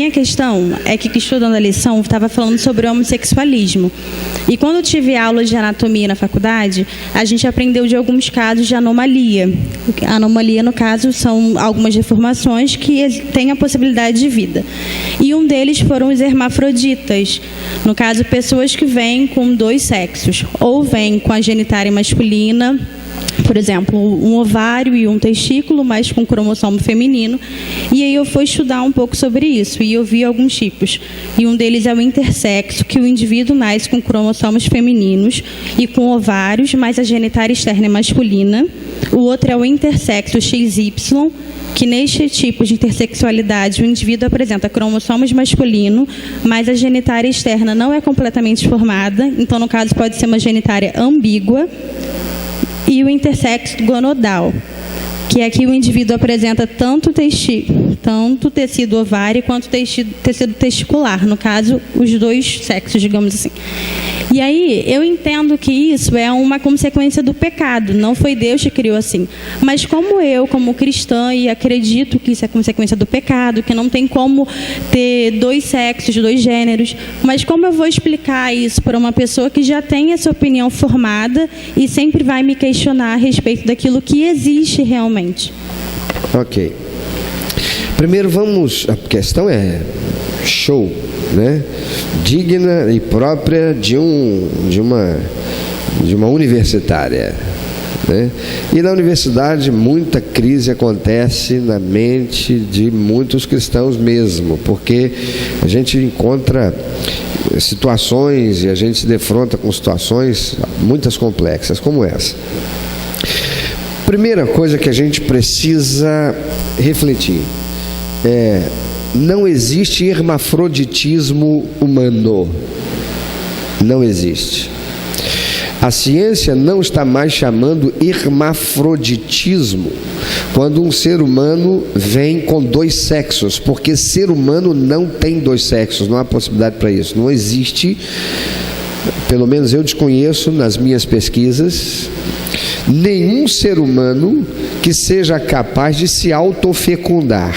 minha questão é que, estudando a lição, estava falando sobre o homossexualismo. E quando eu tive aula de anatomia na faculdade, a gente aprendeu de alguns casos de anomalia. A anomalia, no caso, são algumas deformações que têm a possibilidade de vida. E um deles foram os hermafroditas. No caso, pessoas que vêm com dois sexos, ou vêm com a genitália masculina, por exemplo, um ovário e um testículo, mas com cromossomo feminino. E aí eu fui estudar um pouco sobre isso, e eu vi alguns tipos. E um deles é o intersexo, que o indivíduo nasce com cromossomos femininos e com ovários, mas a genitália externa é masculina. O outro é o intersexo XY, que neste tipo de intersexualidade o indivíduo apresenta cromossomos masculino, mas a genitália externa não é completamente formada, então no caso pode ser uma genitália ambígua. E o intersexo gonodal, que é que o indivíduo apresenta tanto tecido ovário quanto tecido testicular, no caso, os dois sexos, digamos assim. E aí, eu entendo que isso é uma consequência do pecado, não foi Deus que criou assim. Mas como eu, como cristã, e acredito que isso é consequência do pecado, que não tem como ter dois sexos, dois gêneros, mas como eu vou explicar isso para uma pessoa que já tem essa opinião formada e sempre vai me questionar a respeito daquilo que existe realmente? Ok. Primeiro a questão é show, né? Digna e própria de uma universitária, né? E na universidade muita crise acontece na mente de muitos cristãos mesmo, porque a gente encontra situações e a gente se defronta com situações muitas complexas como essa. Primeira coisa que a gente precisa refletir é: não existe hermafroditismo humano. Não existe. A ciência não está mais chamando hermafroditismo quando um ser humano vem com dois sexos, porque ser humano não tem dois sexos, não há possibilidade para isso. Não existe, pelo menos eu desconheço nas minhas pesquisas, nenhum ser humano que seja capaz de se autofecundar.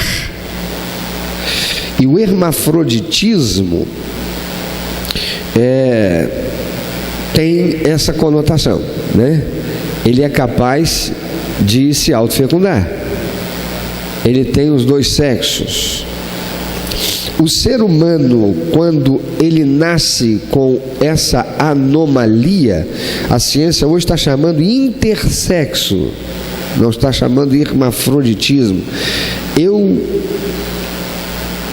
E o hermafroditismo tem essa conotação, né? Ele é capaz de se autofecundar. Ele tem os dois sexos. O ser humano, quando ele nasce com essa anomalia, a ciência hoje está chamando intersexo, não está chamando hermafroditismo. Eu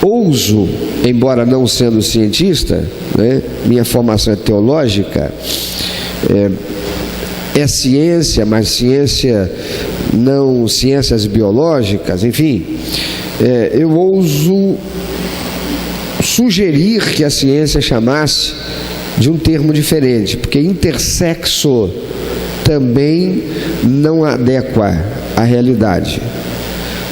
ouso, embora não sendo cientista, né, minha formação é teológica, é ciência, mas ciência não ciências biológicas, enfim, eu ouso sugerir que a ciência chamasse de um termo diferente, porque intersexo também não adequa à realidade.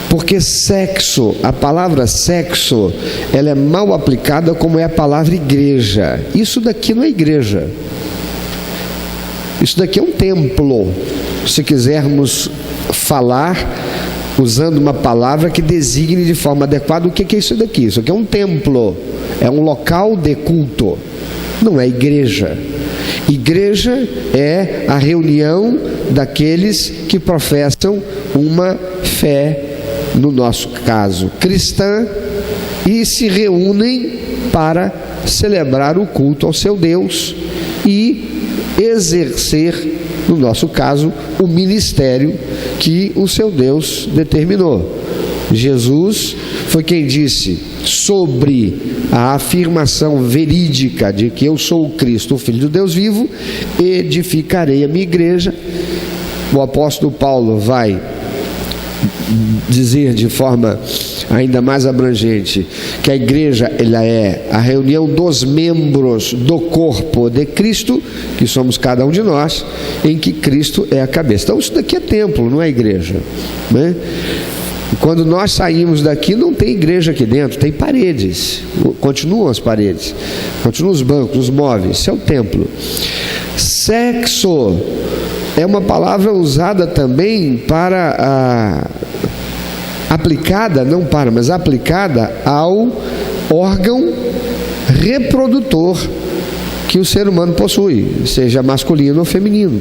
Porque sexo, a palavra sexo, ela é mal aplicada como é a palavra igreja. Isso daqui não é igreja. Isso daqui é um templo. Se quisermos falar usando uma palavra que designe de forma adequada o que é isso daqui. Isso aqui é um templo, é um local de culto, não é igreja. Igreja é a reunião daqueles que professam uma fé, no nosso caso cristã, e se reúnem para celebrar o culto ao seu Deus e exercer, no nosso caso, o ministério que o seu Deus determinou. Jesus foi quem disse sobre a afirmação verídica de que eu sou o Cristo, o Filho do Deus vivo: edificarei a minha igreja. O apóstolo Paulo vai dizer de forma ainda mais abrangente que a igreja, ela é a reunião dos membros do corpo de Cristo, que somos cada um de nós, em que Cristo é a cabeça. Então isso daqui é templo, não é igreja, né? E quando nós saímos daqui, não tem igreja aqui dentro, tem paredes, continuam as paredes, continuam os bancos, os móveis, isso é o templo. Sexo é uma palavra usada também para aplicada, não para, mas aplicada ao órgão reprodutor que o ser humano possui, seja masculino ou feminino.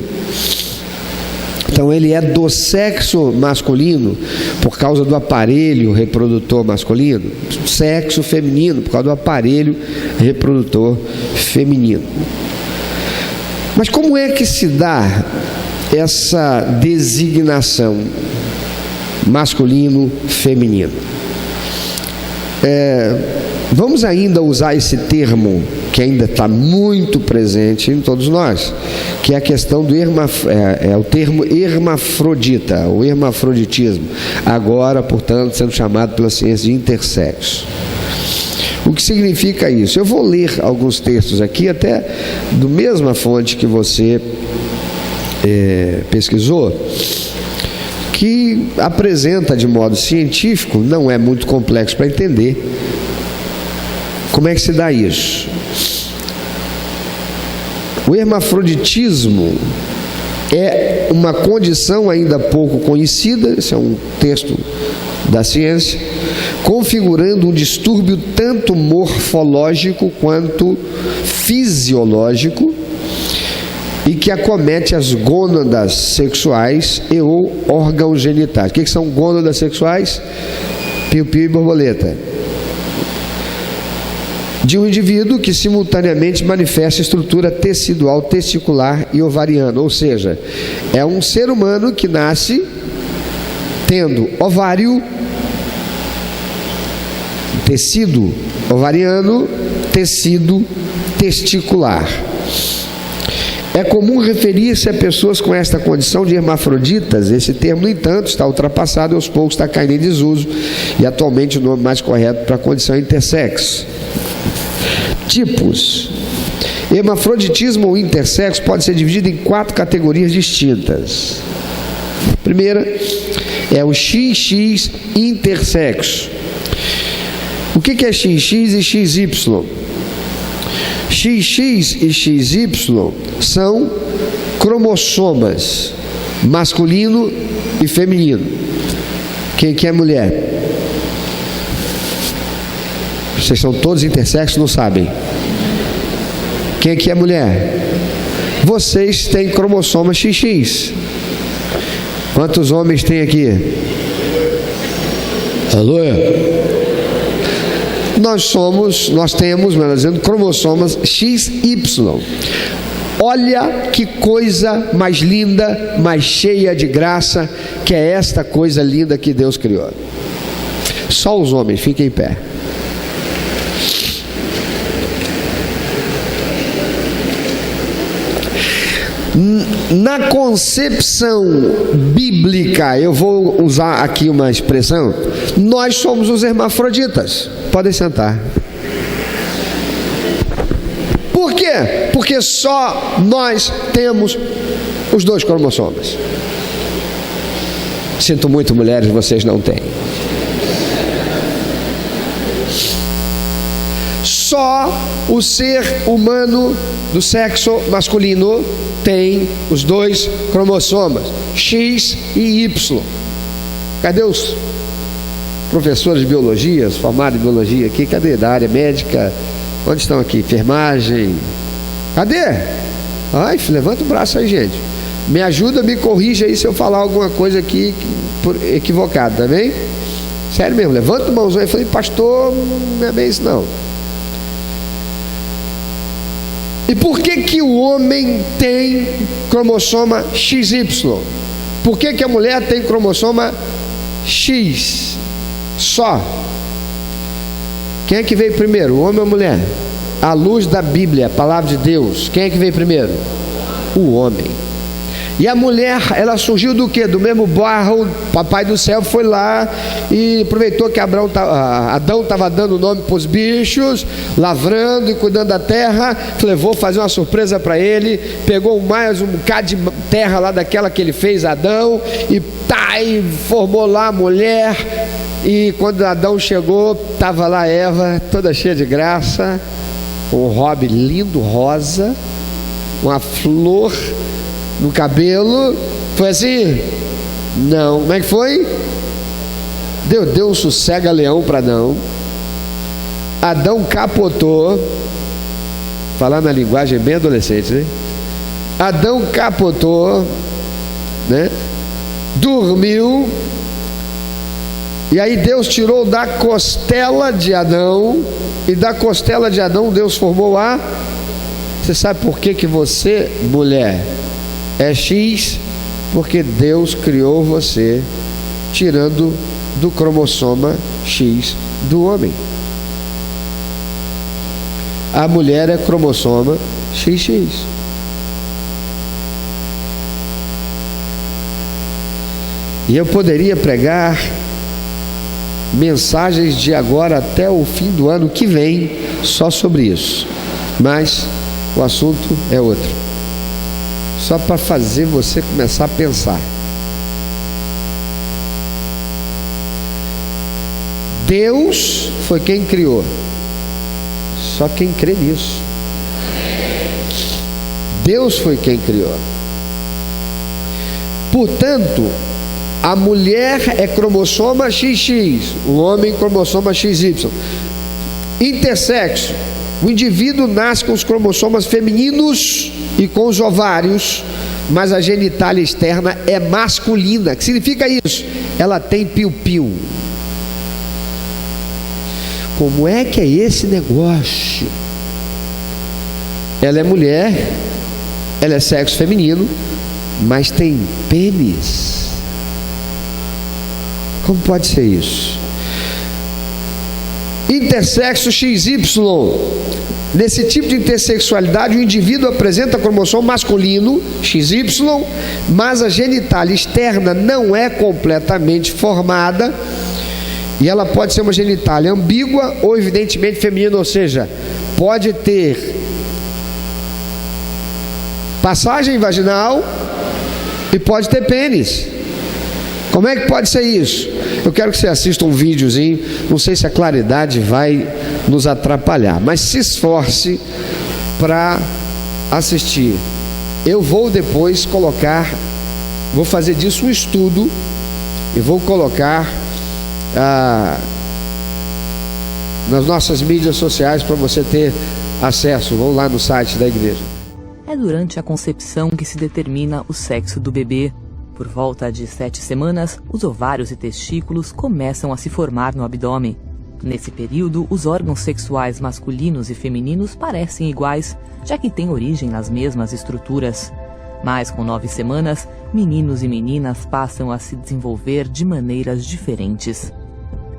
Então ele é do sexo masculino por causa do aparelho reprodutor masculino, sexo feminino por causa do aparelho reprodutor feminino. Mas como é que se dá essa designação masculino-feminino? Vamos ainda usar esse termo que ainda está muito presente em todos nós, que é a questão do o termo hermafrodita, o hermafroditismo, agora, portanto, sendo chamado pela ciência de intersexo. O que significa isso? Eu vou ler alguns textos aqui, até do mesma fonte que você pesquisou, que apresenta de modo científico, não é muito complexo para entender, como é que se dá isso. O hermafroditismo é uma condição ainda pouco conhecida, esse é um texto da ciência, configurando um distúrbio tanto morfológico quanto fisiológico e que acomete as gônadas sexuais e ou órgãos genitais. O que são gônadas sexuais? Piu-piu e borboleta. De um indivíduo que simultaneamente manifesta estrutura tecidual, testicular e ovariana, ou seja, é um ser humano que nasce tendo ovário, tecido ovariano, tecido testicular. É comum referir-se a pessoas com esta condição de hermafroditas. Esse termo, no entanto, está ultrapassado e aos poucos está caindo em desuso, e atualmente o nome mais correto para a condição é intersexo. Tipos. Hermafroditismo ou intersexo pode ser dividido em 4 categorias distintas. A primeira é o XX intersexo. O que é XX e XY? XX e XY são cromossomas, masculino e feminino. Quem que é mulher? Vocês são todos intersexos, não sabem. Quem que é mulher? Vocês têm cromossoma XX. Quantos homens tem aqui? Alô? Nós temos, melhor dizendo, cromossomas XY. Olha que coisa mais linda, mais cheia de graça, que é esta coisa linda que Deus criou. Só os homens, fiquem em pé. Na concepção bíblica, eu vou usar aqui uma expressão, nós somos os hermafroditas. Podem sentar. Por quê? Porque só nós temos os 2 cromossomas. Sinto muito, mulheres, vocês não têm. Só o ser humano do sexo masculino tem os 2 cromossomas, X e Y. Cadê os professores de biologia, formados em biologia aqui? Cadê? Da área médica? Onde estão aqui? Enfermagem? Cadê? Ai, levanta o braço aí, gente. Me ajuda, me corrija aí se eu falar alguma coisa aqui equivocada, tá bem? Sério mesmo, levanta o mãozão aí. Falei, pastor, não é bem isso não. E por que o homem tem cromossoma XY? Por que a mulher tem cromossoma X? Só. Quem é que veio primeiro, o homem ou a mulher? À luz da Bíblia, a palavra de Deus, quem é que veio primeiro? O homem. E a mulher, ela surgiu do quê? Do mesmo barro. Papai do céu foi lá e aproveitou que Adão estava dando nome para os bichos, lavrando e cuidando da terra. Levou fazer uma surpresa para ele, pegou mais um bocado de terra lá daquela que ele fez, Adão, e formou lá a mulher. E quando Adão chegou, estava lá Eva, toda cheia de graça, um robe lindo, rosa, uma flor no cabelo. Foi assim? Não. Como é que foi? Deu um sossega-leão para Adão. Adão capotou, falar na linguagem bem adolescente, né? Adão capotou, né? Dormiu, e aí Deus tirou da costela de Adão, e da costela de Adão Deus formou a... Você sabe por que você, mulher, é X? Porque Deus criou você tirando do cromossoma X do homem. A mulher é cromossoma XX. E eu poderia pregar mensagens de agora até o fim do ano que vem só sobre isso, mas o assunto é outro. Só para fazer você começar a pensar. Deus foi quem criou. Só quem crê nisso. Deus foi quem criou. Portanto, a mulher é cromossoma XX, o homem cromosoma XY. Intersexo. O indivíduo nasce com os cromossomas femininos e com os ovários, mas a genitália externa é masculina. O que significa isso? Ela tem piu-piu. Como é que é esse negócio? Ela é mulher, ela é sexo feminino, mas tem pênis. Como pode ser isso? Intersexo XY. Nesse tipo de intersexualidade, o indivíduo apresenta cromossomo masculino, XY, mas a genitália externa não é completamente formada, e ela pode ser uma genitália ambígua ou evidentemente feminina, ou seja, pode ter passagem vaginal e pode ter pênis. Como é que pode ser isso? Eu quero que você assista um videozinho, não sei se a claridade vai nos atrapalhar, mas se esforce para assistir. Eu vou depois colocar, vou fazer disso um estudo e vou colocar nas nossas mídias sociais para você ter acesso. Vão lá no site da igreja. É durante a concepção que se determina o sexo do bebê. Por volta de 7 semanas, os ovários e testículos começam a se formar no abdômen. Nesse período, os órgãos sexuais masculinos e femininos parecem iguais, já que têm origem nas mesmas estruturas. Mas com 9 semanas, meninos e meninas passam a se desenvolver de maneiras diferentes.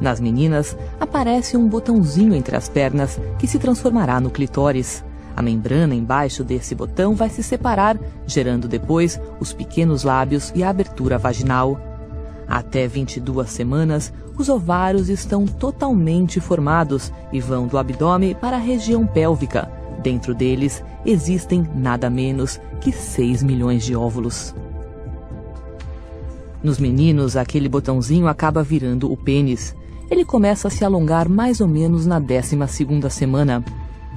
Nas meninas, aparece um botãozinho entre as pernas que se transformará no clitóris. A membrana embaixo desse botão vai se separar, gerando depois os pequenos lábios e a abertura vaginal. Até 22 semanas, os ovários estão totalmente formados e vão do abdômen para a região pélvica. Dentro deles, existem nada menos que 6 milhões de óvulos. Nos meninos, aquele botãozinho acaba virando o pênis. Ele começa a se alongar mais ou menos na 12ª semana.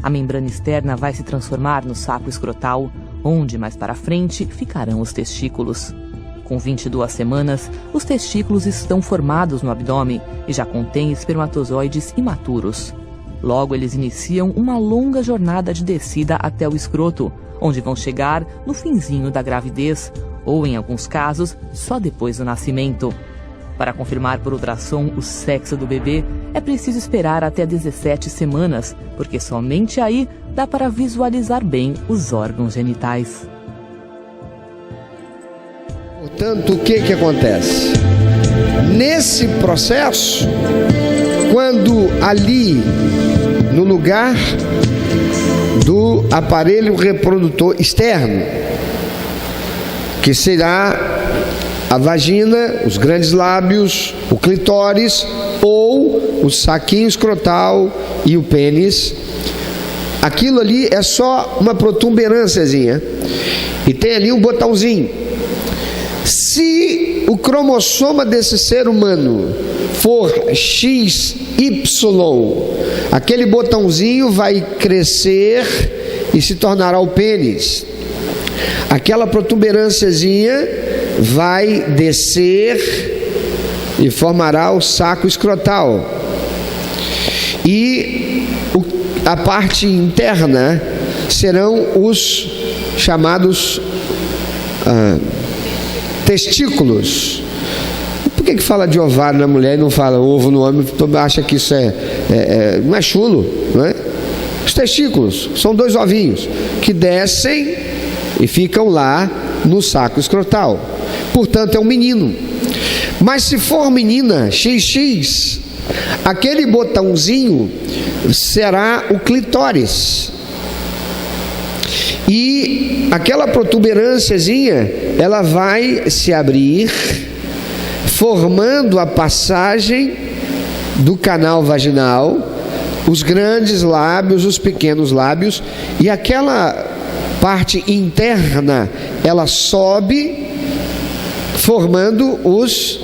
A membrana externa vai se transformar no saco escrotal, onde mais para frente ficarão os testículos. Com 22 semanas, os testículos estão formados no abdômen e já contêm espermatozoides imaturos. Logo, eles iniciam uma longa jornada de descida até o escroto, onde vão chegar no finzinho da gravidez, ou em alguns casos, só depois do nascimento. Para confirmar por ultrassom o sexo do bebê, é preciso esperar até 17 semanas, porque somente aí dá para visualizar bem os órgãos genitais. Portanto, o que acontece? Nesse processo, quando ali, no lugar do aparelho reprodutor externo, que será a vagina, os grandes lábios, o clitóris ou o saquinho escrotal e o pênis, aquilo ali é só uma protuberânciazinha e tem ali um botãozinho. Se o cromossoma desse ser humano for XY, aquele botãozinho vai crescer e se tornará o pênis. Aquela protuberânciazinha vai descer e formará o saco escrotal. E a parte interna serão os chamados testículos. Por que fala de ovário na mulher e não fala ovo no homem? Todo acha que isso não é chulo, não é? Os testículos são 2 ovinhos que descem e ficam lá no saco escrotal. Portanto, é um menino. Mas se for menina, XX, aquele botãozinho será o clitóris. E aquela protuberânciazinha, ela vai se abrir, formando a passagem do canal vaginal, os grandes lábios, os pequenos lábios, e aquela parte interna, ela sobe, formando os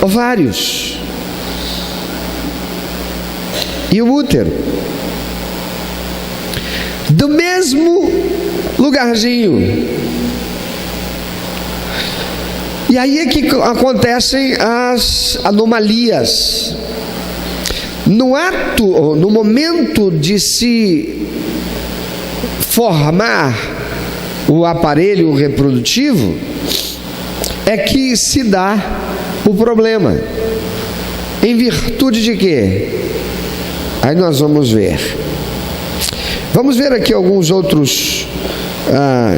ovários e o útero. Do mesmo lugarzinho. E aí é que acontecem as anomalias. No momento de se formar o aparelho reprodutivo, é que se dá o problema. Em virtude de quê? Aí nós vamos ver. Vamos ver aqui alguns outros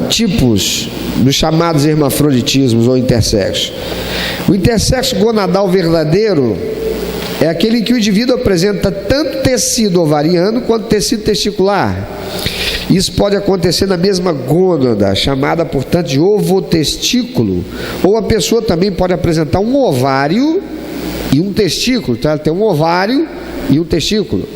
tipos dos chamados hermafroditismos ou intersexos. O intersexo gonadal verdadeiro é aquele em que o indivíduo apresenta tanto tecido ovariano quanto tecido testicular. Isso pode acontecer na mesma gônada, chamada, portanto, de ovotestículo. Ou a pessoa também pode apresentar um ovário e um testículo. Então, ela tem um ovário e um testículo.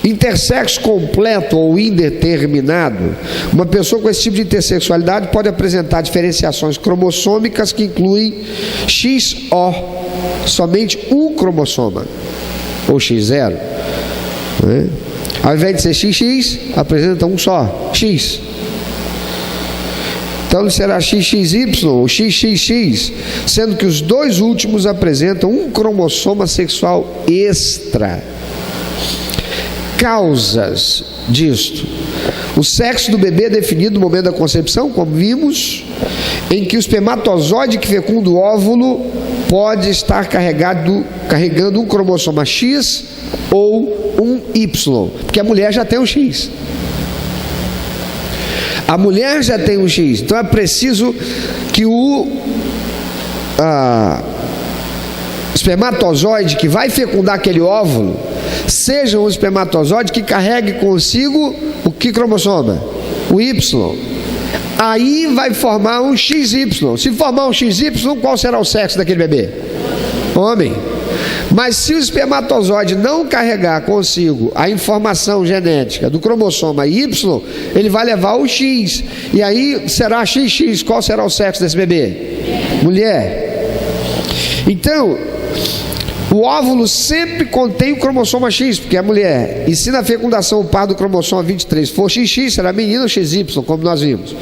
Intersexo completo ou indeterminado. Uma pessoa com esse tipo de intersexualidade pode apresentar diferenciações cromossômicas que incluem XO, somente um cromossoma, ou X0, né? Ao invés de ser XX, apresenta um só, X. Então será XXY ou XXX, sendo que os 2 últimos apresentam um cromossoma sexual extra. Causas disto: o sexo do bebê é definido no momento da concepção, como vimos, em que o espermatozoide que fecunda o óvulo pode estar carregando um cromossoma X ou um Y, porque a mulher já tem um X. A mulher já tem um X, então é preciso que o espermatozoide que vai fecundar aquele óvulo seja um espermatozoide que carregue consigo o que cromossoma? O Y. Aí vai formar um XY. Se formar um XY, qual será o sexo daquele bebê? Homem. Mas se o espermatozoide não carregar consigo a informação genética do cromossoma Y, ele vai levar o X. E aí será XX. Qual será o sexo desse bebê? Mulher. Então, o óvulo sempre contém o cromossoma X, porque é mulher. E se na fecundação o par do cromossoma 23 for XX, será menino ou XY, como nós vimos.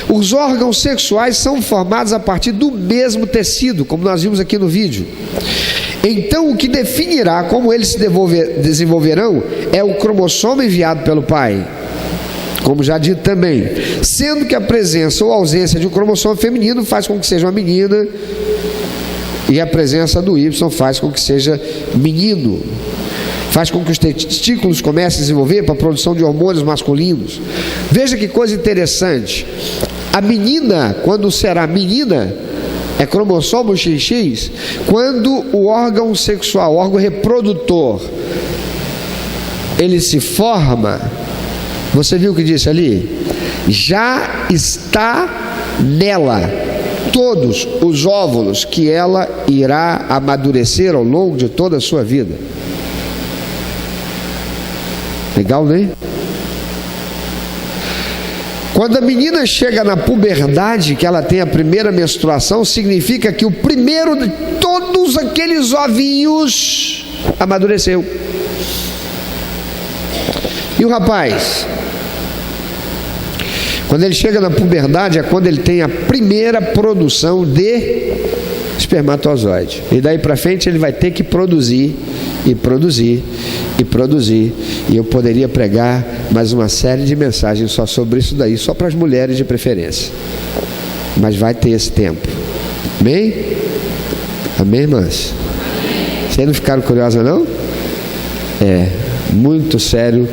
Os órgãos sexuais são formados a partir do mesmo tecido, como nós vimos aqui no vídeo. Então, o que definirá como eles se desenvolverão é o cromossoma enviado pelo pai, como já dito também, sendo que a presença ou ausência de um cromossoma feminino faz com que seja uma menina, e a presença do Y faz com que seja menino, faz com que os testículos comecem a desenvolver para a produção de hormônios masculinos. Veja que coisa interessante. A menina, quando será menina, é cromossomo XX, quando o órgão sexual, o órgão reprodutor, ele se forma, você viu o que disse ali? Já está nela todos os óvulos que ela irá amadurecer ao longo de toda a sua vida. Legal, né? Quando a menina chega na puberdade, que ela tem a primeira menstruação, significa que o primeiro de todos aqueles ovinhos amadureceu. E o rapaz, quando ele chega na puberdade, é quando ele tem a primeira produção de espermatozoide. E daí para frente ele vai ter que produzir, e produzir, e produzir. E eu poderia pregar mais uma série de mensagens só sobre isso daí, só para as mulheres de preferência. Mas vai ter esse tempo. Amém? Amém, irmãs? Vocês não ficaram curiosas, não? É muito sério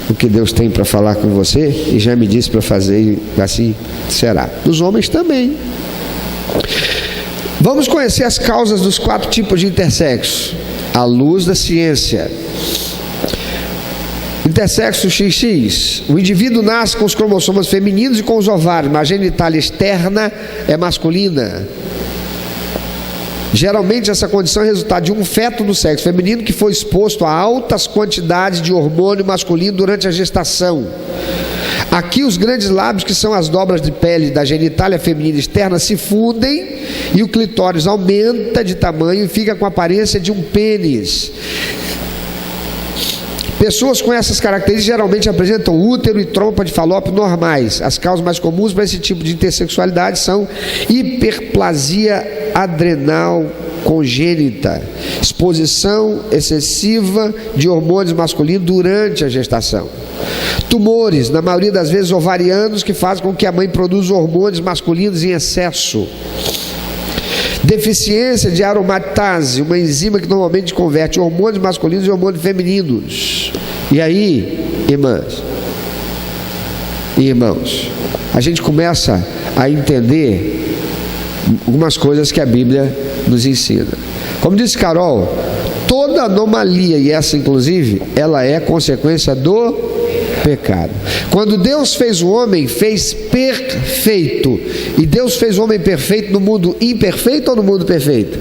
o que Deus tem para falar com você, e já me disse para fazer, e assim será. Os homens também. Vamos conhecer as causas dos 4 tipos de intersexo à luz da ciência. Intersexo XX: o indivíduo nasce com os cromossomas femininos e com os ovários, mas a genitália externa é masculina. Geralmente essa condição é resultado de um feto do sexo feminino que foi exposto a altas quantidades de hormônio masculino durante a gestação. Aqui os grandes lábios, que são as dobras de pele da genitália feminina externa, se fundem e o clitóris aumenta de tamanho e fica com a aparência de um pênis. Pessoas com essas características geralmente apresentam útero e trompa de falópio normais. As causas mais comuns para esse tipo de intersexualidade são hiperplasia adrenal congênita, exposição excessiva de hormônios masculinos durante a gestação, tumores, na maioria das vezes ovarianos, que fazem com que a mãe produza hormônios masculinos em excesso, deficiência de aromatase, uma enzima que normalmente converte hormônios masculinos em hormônios femininos. E aí, irmãs e irmãos, a gente começa a entender algumas coisas que a Bíblia nos ensina. Como disse Carol, toda anomalia, e essa inclusive, ela é consequência do pecado. Quando Deus fez o homem, fez perfeito. E Deus fez o homem perfeito no mundo imperfeito ou no mundo perfeito?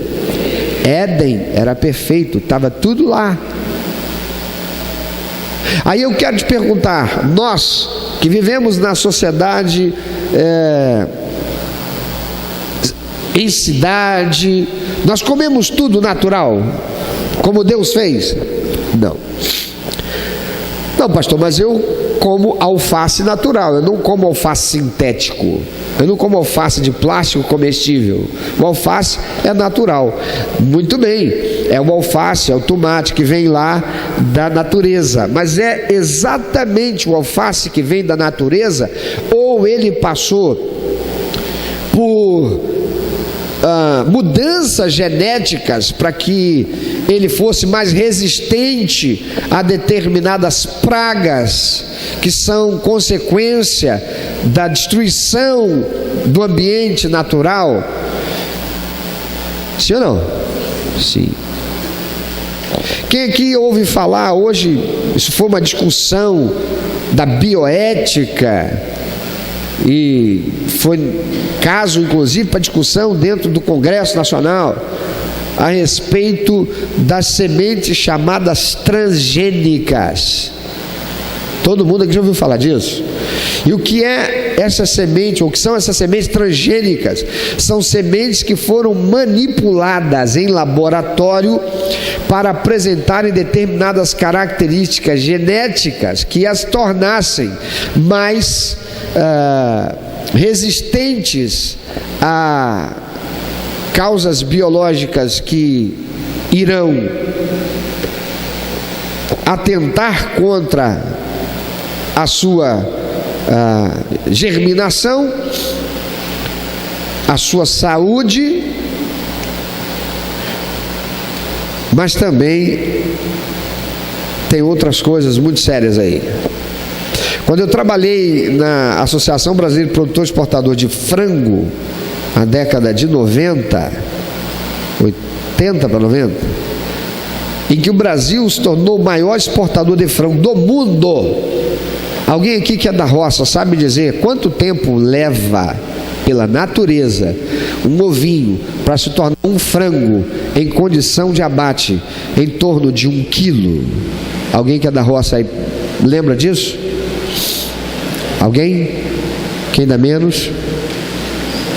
Éden era perfeito, estava tudo lá. Aí eu quero te perguntar, nós que vivemos na sociedade, em cidade, nós comemos tudo natural, como Deus fez? Não. Não, pastor, mas eu como alface natural, eu não como alface sintético, eu não como alface de plástico comestível. O alface é natural. Muito bem, é o alface, é o tomate que vem lá da natureza, mas é exatamente o alface que vem da natureza, ou ele passou por mudanças genéticas para que ele fosse mais resistente a determinadas pragas que são consequência da destruição do ambiente natural? Sim ou não? Sim. Quem aqui ouve falar hoje, isso foi uma discussão da bioética, e foi caso inclusive para discussão dentro do Congresso Nacional a respeito das sementes chamadas transgênicas. Todo mundo aqui já ouviu falar disso? E o que é essa semente, ou o que são essas sementes transgênicas? São sementes que foram manipuladas em laboratório para apresentarem determinadas características genéticas que as tornassem mais resistentes a causas biológicas que irão atentar contra a sua germinação, a sua saúde, mas também tem outras coisas muito sérias aí. Quando eu trabalhei na Associação Brasileira de Produtor e Exportador de Frango, na década de 90, 80 para 90, em que o Brasil se tornou o maior exportador de frango do mundo. Alguém aqui que é da roça sabe dizer quanto tempo leva pela natureza um ovinho para se tornar um frango em condição de abate em torno de 1 quilo? Alguém que é da roça aí lembra disso? Alguém? Quem dá menos?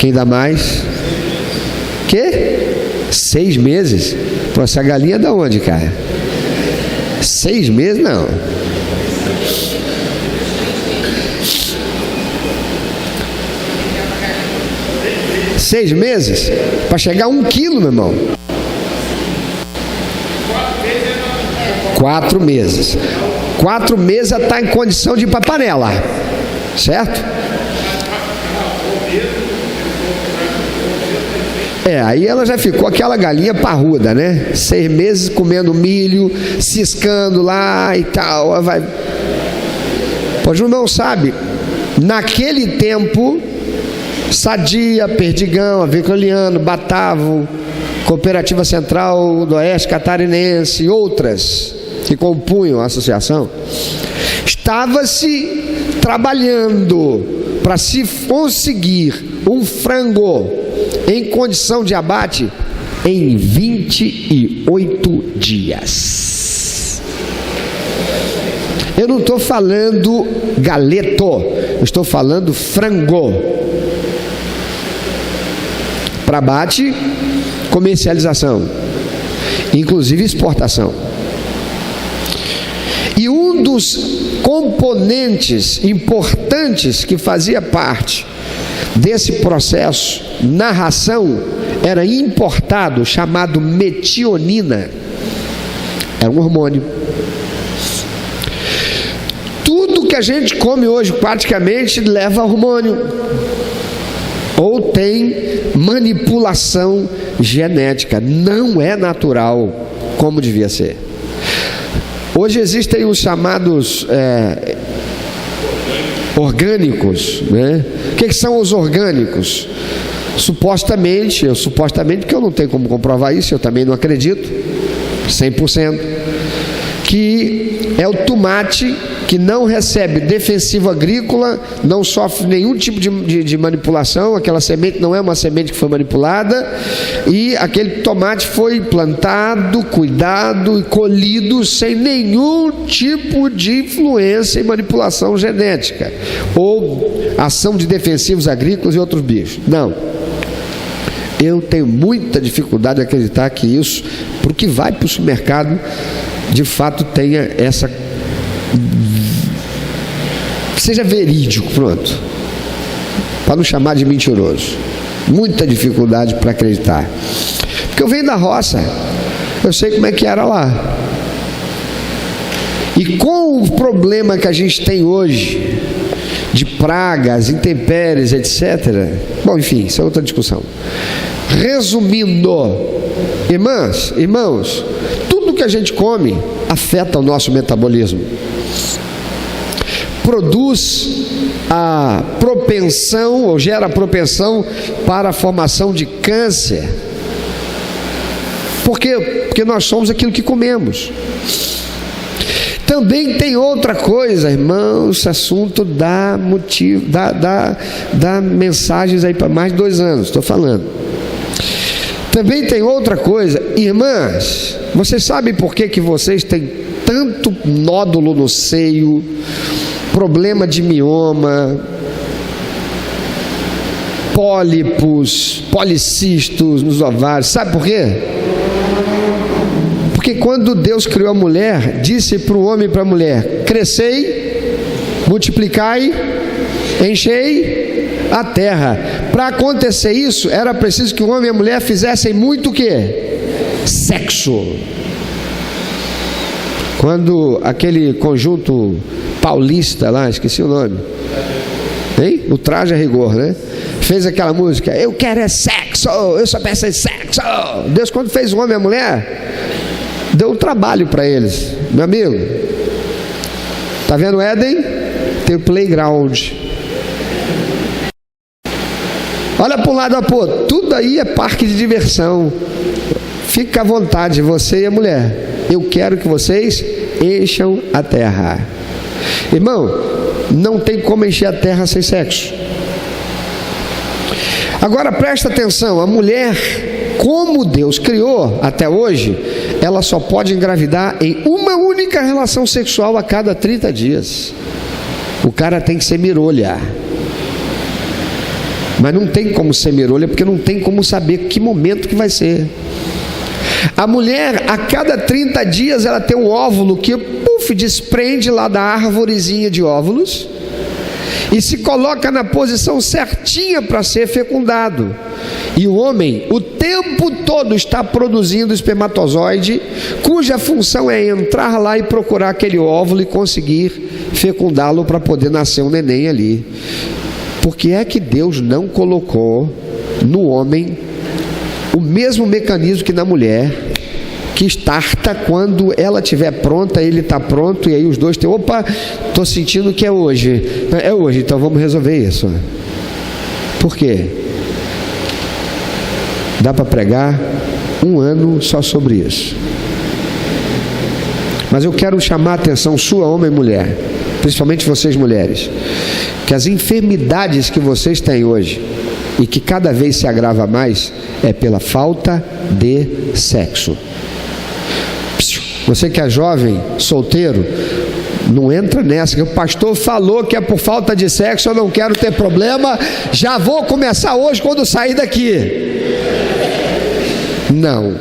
Quem dá mais? Quê? 6 meses? Pô, essa galinha é da onde, cara? 6 meses? Não. Seis meses? Para chegar a 1 quilo, meu irmão. 4 meses. 4 meses ela está em condição de ir para a panela, certo? Aí ela já ficou aquela galinha parruda, né? 6 meses comendo milho, ciscando lá e tal. Vai. Pois não sabe, naquele tempo, Sadia, Perdigão, Aviculiano, Batavo, Cooperativa Central do Oeste Catarinense e outras que compunham a associação, estava-se trabalhando para se conseguir um frango em condição de abate em 28 dias. Eu não estou falando galeto, eu estou falando frango. Para abate, comercialização, inclusive exportação. E um dos componentes importantes que fazia parte desse processo na ração era importado, chamado metionina. É um hormônio. Tudo que a gente come hoje praticamente leva hormônio ou tem manipulação genética, não é natural como devia ser. Hoje existem os chamados orgânicos, né? O que são os orgânicos? Supostamente, porque eu não tenho como comprovar isso, eu também não acredito 100%, que é o tomate que não recebe defensivo agrícola, não sofre nenhum tipo de manipulação, aquela semente não é uma semente que foi manipulada, e aquele tomate foi plantado, cuidado e colhido sem nenhum tipo de influência e manipulação genética, ou ação de defensivos agrícolas e outros bichos. Não. Eu tenho muita dificuldade de acreditar que isso, porque vai para o supermercado, de fato tenha essa... seja verídico, pronto, para não chamar de mentiroso. Muita dificuldade para acreditar, porque eu venho da roça, eu sei como é que era lá, e com o problema que a gente tem hoje de pragas, intempéries, etc. Bom, enfim, isso é outra discussão. Resumindo, irmãos, tudo que a gente come afeta o nosso metabolismo, produz a propensão, ou gera a propensão para a formação de câncer. Por quê? Porque nós somos aquilo que comemos. Também tem outra coisa, irmãos, esse assunto dá motivo, dá mensagens aí para mais de 2 anos, estou falando. Também tem outra coisa, irmãs, vocês sabem por que vocês têm tanto nódulo no seio, problema de mioma, pólipos, policistos nos ovários? Sabe por quê? Porque quando Deus criou a mulher, disse para o homem e para a mulher: crescei, multiplicai, enchei a terra. Para acontecer isso, era preciso que o homem e a mulher fizessem muito o quê? Sexo. Quando aquele conjunto paulista lá, esqueci o nome, hein? O Traje a Rigor, né? Fez aquela música: eu quero é sexo, eu só peço é sexo. Deus, quando fez o homem e a mulher, deu um trabalho para eles. Meu amigo, tá vendo o Éden? Tem o playground. Olha para um lado, para o outro, tudo aí é parque de diversão. Fica à vontade, você e a mulher. Eu quero que vocês encham a terra. Irmão, não tem como encher a terra sem sexo. Agora presta atenção, a mulher, como Deus criou até hoje, ela só pode engravidar em uma única relação sexual a cada 30 dias. O cara tem que ser mirolha. Mas não tem como ser mirolha, porque não tem como saber que momento que vai ser. A mulher, a cada 30 dias, ela tem um óvulo que desprende lá da árvorezinha de óvulos e se coloca na posição certinha para ser fecundado. E o homem, o tempo todo está produzindo espermatozoide, cuja função é entrar lá e procurar aquele óvulo e conseguir fecundá-lo para poder nascer um neném ali. Por que é que Deus não colocou no homem o mesmo mecanismo que na mulher, que starta quando ela estiver pronta, ele está pronto, e aí os dois têm, opa, estou sentindo que é hoje, então vamos resolver isso. Por quê? Dá para pregar 1 ano só sobre isso. Mas eu quero chamar a atenção sua, homem e mulher, principalmente vocês mulheres, que as enfermidades que vocês têm hoje, e que cada vez se agrava mais, é pela falta de sexo. Você que é jovem, solteiro, não entra nessa, que o pastor falou que é por falta de sexo, eu não quero ter problema, já vou começar hoje quando sair daqui. Não,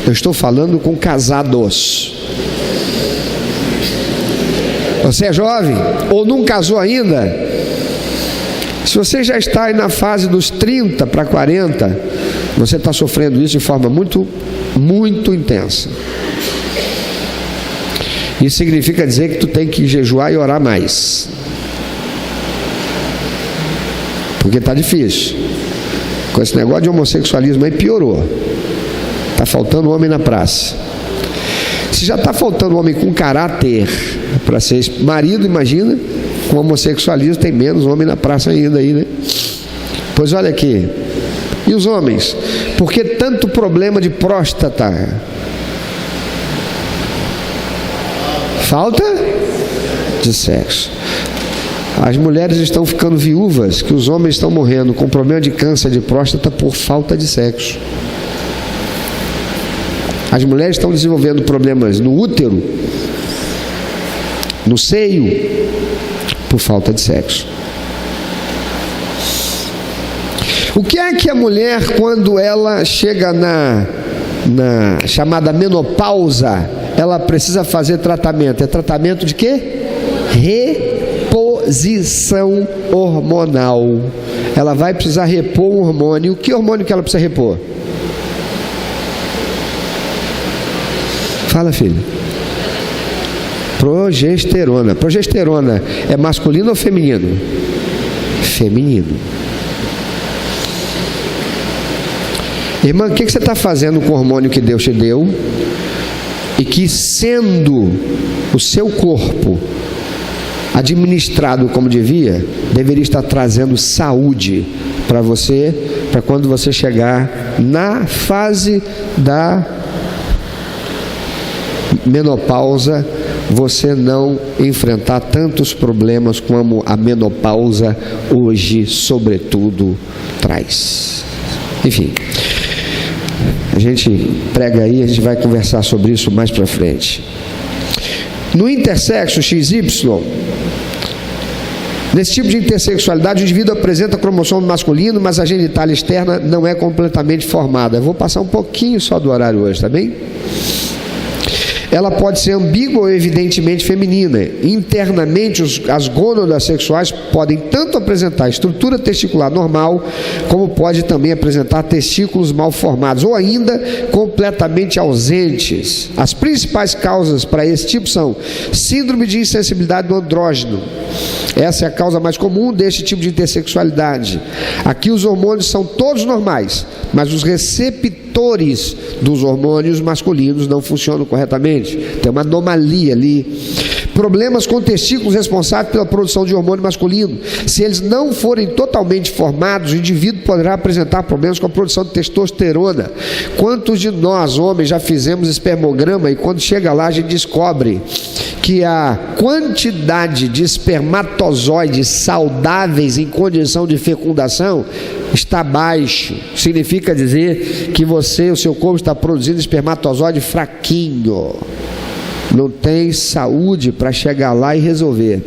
eu estou falando com casados. Você é jovem ou não casou ainda? Se você já está aí na fase dos 30 para 40, você está sofrendo isso de forma muito, muito intensa. Isso significa dizer que tu tem que jejuar e orar mais, porque está difícil. Com esse negócio de homossexualismo aí piorou. Está faltando homem na praça. Se já está faltando homem com caráter para ser marido, imagina, com homossexualismo tem menos homem na praça ainda aí, né? Pois olha aqui. E os homens? Por que tanto problema de próstata? Falta de sexo. As mulheres estão ficando viúvas, que os homens estão morrendo com problema de câncer de próstata por falta de sexo. As mulheres estão desenvolvendo problemas no útero, no seio, por falta de sexo. O que é que a mulher, quando ela chega na chamada menopausa, ela precisa fazer tratamento? É tratamento de quê? Reposição hormonal. Ela vai precisar repor um hormônio. Que hormônio que ela precisa repor? Fala, filho. Progesterona. Progesterona é masculino ou feminino? Feminino. Irmã, o que você está fazendo com o hormônio que Deus te deu? E que, sendo o seu corpo administrado como devia, deveria estar trazendo saúde para você, para quando você chegar na fase da menopausa, você não enfrentar tantos problemas como a menopausa hoje, sobretudo, traz. Enfim, a gente prega aí, a gente vai conversar sobre isso mais para frente. No intersexo XY, nesse tipo de intersexualidade, o indivíduo apresenta cromossomo masculino, mas a genitália externa não é completamente formada. Eu vou passar um pouquinho só do horário hoje, tá bem? Ela pode ser ambígua ou evidentemente feminina. Internamente, as gônadas sexuais podem tanto apresentar estrutura testicular normal, como pode também apresentar testículos mal formados, ou ainda completamente ausentes. As principais causas para esse tipo são síndrome de insensibilidade do andrógeno. Essa é a causa mais comum deste tipo de intersexualidade. Aqui os hormônios são todos normais, mas os receptores dos hormônios masculinos não funcionam corretamente. Tem uma anomalia ali. Problemas com testículos responsáveis pela produção de hormônio masculino. Se eles não forem totalmente formados, o indivíduo poderá apresentar problemas com a produção de testosterona. Quantos de nós, homens, já fizemos espermograma e quando chega lá a gente descobre que a quantidade de espermatozoides saudáveis em condição de fecundação está baixo? Significa dizer que o seu corpo está produzindo espermatozoide fraquinho. Não tem saúde para chegar lá e resolver.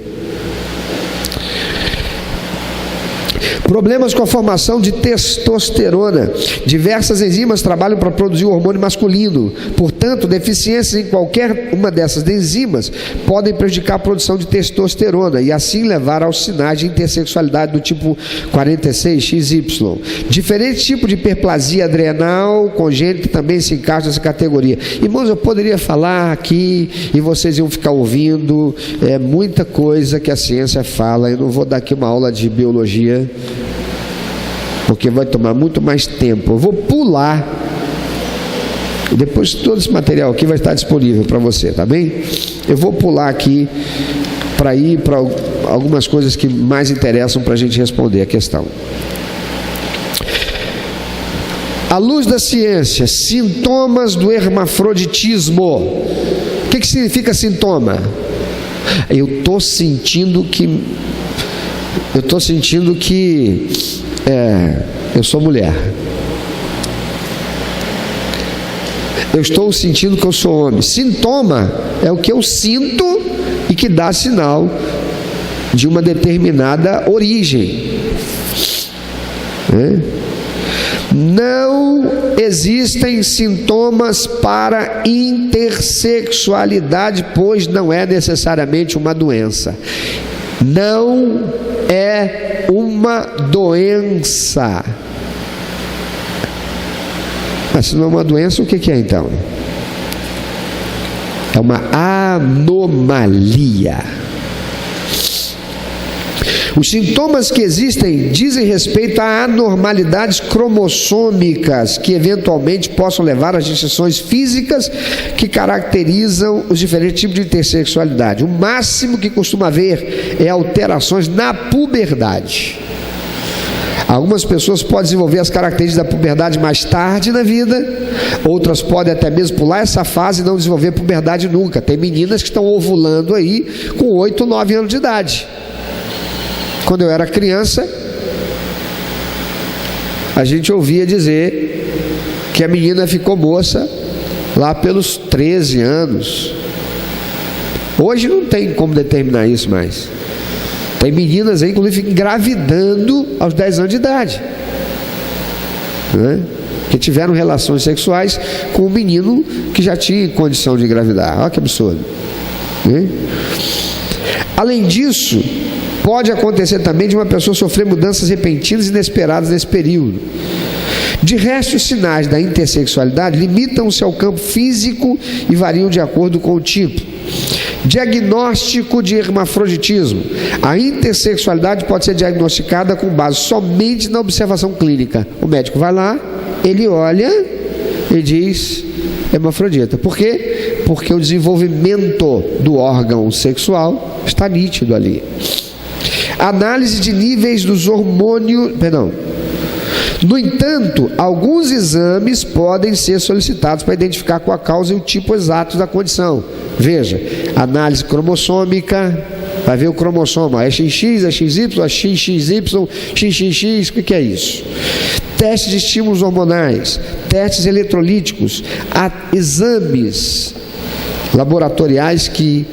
Problemas com a formação de testosterona. Diversas enzimas trabalham para produzir o hormônio masculino. Portanto, deficiências em qualquer uma dessas enzimas podem prejudicar a produção de testosterona e assim levar aos sinais de intersexualidade do tipo 46XY. Diferentes tipos de hiperplasia adrenal congênita também se encaixam nessa categoria. Irmãos, eu poderia falar aqui e vocês iam ficar ouvindo muita coisa que a ciência fala. Eu não vou dar aqui uma aula de biologia, porque vai tomar muito mais tempo. Eu vou pular. Depois todo esse material aqui vai estar disponível para você, tá bem? Eu vou pular aqui para ir para algumas coisas que mais interessam para a gente responder a questão. À luz da ciência, sintomas do hermafroditismo. O que significa sintoma? Eu estou sentindo que eu sou mulher. Eu estou sentindo que eu sou homem. Sintoma é o que eu sinto e que dá sinal de uma determinada origem. Não existem sintomas para intersexualidade, pois não é necessariamente uma doença. Não é uma doença. Mas se não é uma doença, o que é então? É uma anomalia. Os sintomas que existem dizem respeito a anormalidades cromossômicas que eventualmente possam levar às distinções físicas que caracterizam os diferentes tipos de intersexualidade. O máximo que costuma haver é alterações na puberdade. Algumas pessoas podem desenvolver as características da puberdade mais tarde na vida, outras podem até mesmo pular essa fase e não desenvolver puberdade nunca. Tem meninas que estão ovulando aí com 8, 9 anos de idade. Quando eu era criança, a gente ouvia dizer que a menina ficou moça lá pelos 13 anos. Hoje não tem como determinar isso mais. Tem meninas aí, inclusive, engravidando aos 10 anos de idade, né? Que tiveram relações sexuais com um menino que já tinha condição de engravidar. Olha que absurdo, né? Além disso, pode acontecer também de uma pessoa sofrer mudanças repentinas e inesperadas nesse período. De resto, os sinais da intersexualidade limitam-se ao campo físico e variam de acordo com o tipo. Diagnóstico de hermafroditismo. A intersexualidade pode ser diagnosticada com base somente na observação clínica. O médico vai lá, ele olha e diz hermafrodita. Por quê? Porque o desenvolvimento do órgão sexual está nítido ali. Análise de níveis dos hormônios, No entanto, alguns exames podem ser solicitados para identificar qual a causa e o tipo exato da condição. Veja, análise cromossômica, vai ver o cromossomo, é XX, é XY, é XXY, XXX, o que é isso? Testes de estímulos hormonais, testes eletrolíticos, exames laboratoriais que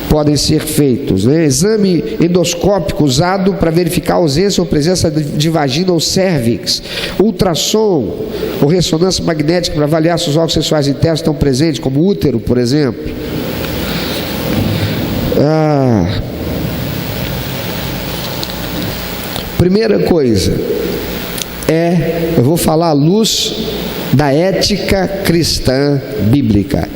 podem ser feitos, né? Exame endoscópico usado para verificar a ausência ou presença de vagina ou cérvix, ultrassom ou ressonância magnética para avaliar se os órgãos sexuais internos estão presentes, como o útero, por exemplo. Primeira coisa eu vou falar à luz da ética cristã bíblica.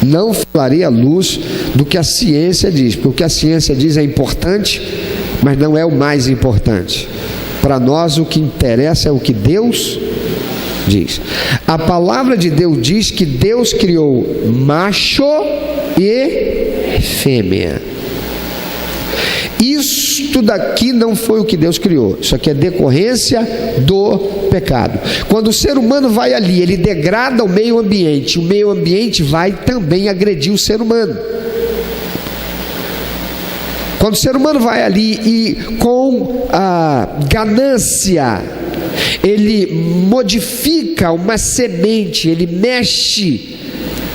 Não falarei à luz do que a ciência diz, porque o que a ciência diz é importante, mas não é o mais importante. Para nós o que interessa é o que Deus diz. A palavra de Deus diz que Deus criou macho e fêmea. Isto daqui não foi o que Deus criou. Isso aqui é decorrência do pecado. Quando o ser humano vai ali, ele degrada o meio ambiente. O meio ambiente vai também agredir o ser humano. Quando o ser humano vai ali e com a ganância, ele modifica uma semente, ele mexe